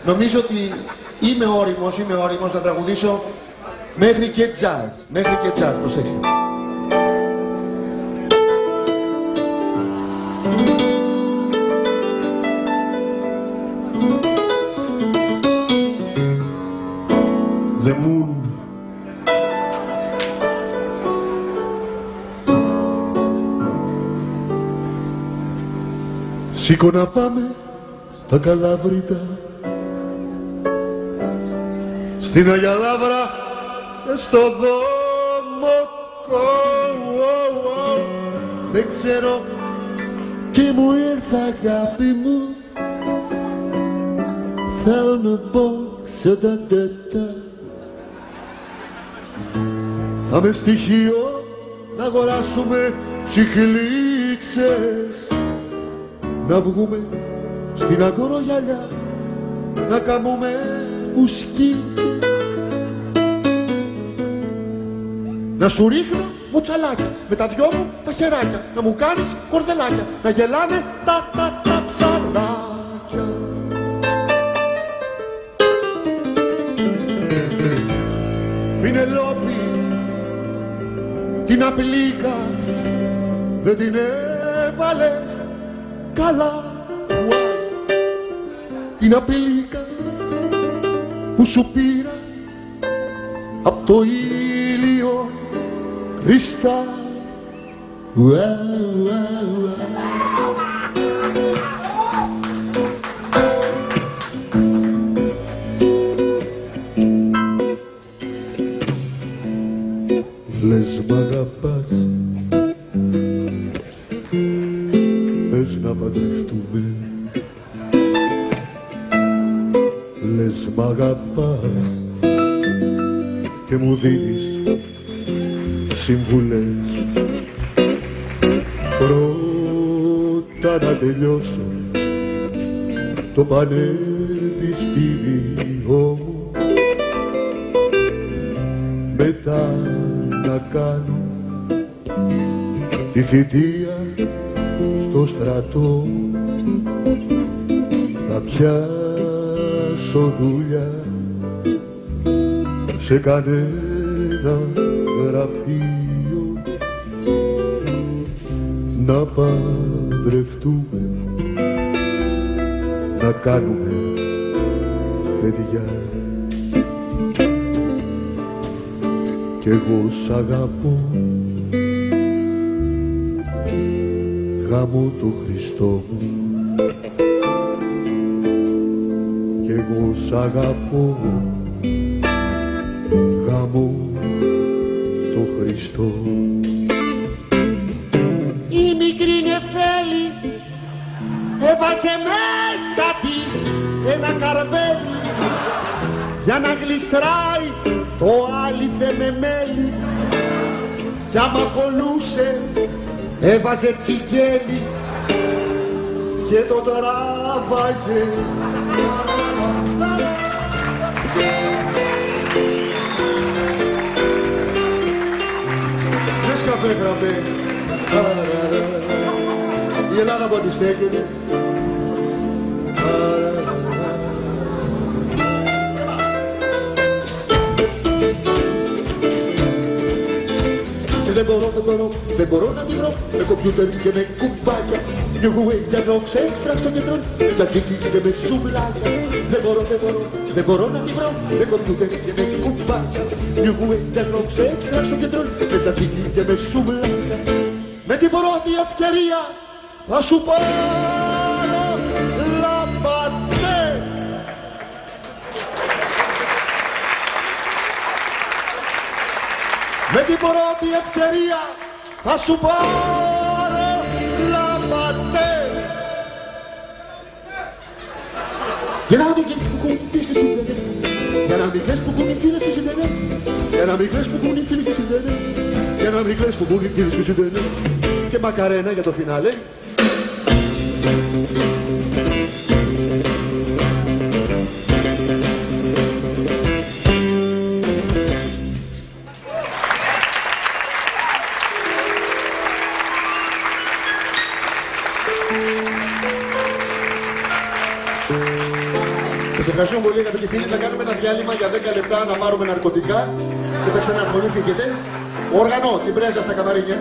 Νομίζω ότι είμαι όριμος να τραγουδήσω μέχρι και jazz, προσέξτε. The moon. Σήκω να πάμε στα Καλαβρήτα, στην Αγία Λαύρα και στο δρόμο. Δεν ξέρω τι μου ήρθε αγάπη μου, θέλω να πω σε τα τέτα. Πάμε στοιχείο να αγοράσουμε τσιχλίτσες, να βγούμε στην Αγκορογιαλιά να κάνουμε φουσκίτσες, να σου ρίχνω βουτσαλάκια με τα δυο μου τα χεράκια, να μου κάνεις κορδελάκια, να γελάνε τα ψαλάκια. Πινελόπη, την απλήκα δεν την έβαλες καλά, την απλήκα που σου πήρα απ' το ήλιο κρυστά. Λες μ' αγαπάς, θες να παντρευτούμε. Λες μ' αγαπάς και μου δίνεις συμβουλές. Πρώτα να τελειώσω το πανεπιστήμιο μου, μετά να κάνω τη θητεία στο στρατό, να πιάσω δουλειά σε κανένα γραφείο, να παντρευτούμε, να κάνουμε παιδιά. Κι εγώ σ' αγαπώ, γάμο το Χριστό μου. Κι εγώ σ' αγαπώ, γάμο το Χριστό. Η μικρή νεφέλη έβαζε μέσα της ένα καρβέλι για να γλιστράει το άλυθε με μέλι, κι άμα κολούσε έβαζε τσιγέλι και το τράβαγε. Δες καφέ γραμμέ, η Ελλάδα που αντιστέκεται. Δεν μπορώ να τη βρω με κομπιούτερ και με κουμπάκια. New Wave Jazz Rocks Extra στο κεντρό, με τζατζίκι και με σουβλάκια. Δεν μπορώ να τη βρω με κομπιούτερ και με κουμπάκια. New Wave Jazz Rocks Extra στο κεντρό, με τζατζίκι και με σουβλάκια. Με την πρώτη ευκαιρία θα σου πάρω λαμπατέ. Με την πρώτη ευκαιρία θα σου πάρω λαμπατέ. Για να μην κλαις που κουνεί φίλες και συνδελές, για να μην κλαις που κουνεί φίλες και συνδελές, για να μην κλαις που κουνεί φίλες και συνδελές, για να μην κλαις που κουνεί φίλες και συνδελές. Και μακαρένα για το φινάλε. Σας Ευχαριστούμε πολύ αγαπητοί φίλοι. Θα κάνουμε ένα διάλειμμα για 10 λεπτά να πάρουμε ναρκωτικά και θα ξαναρχονηθήκετε. Όργανο, την πρέζα στα καμαρίνια.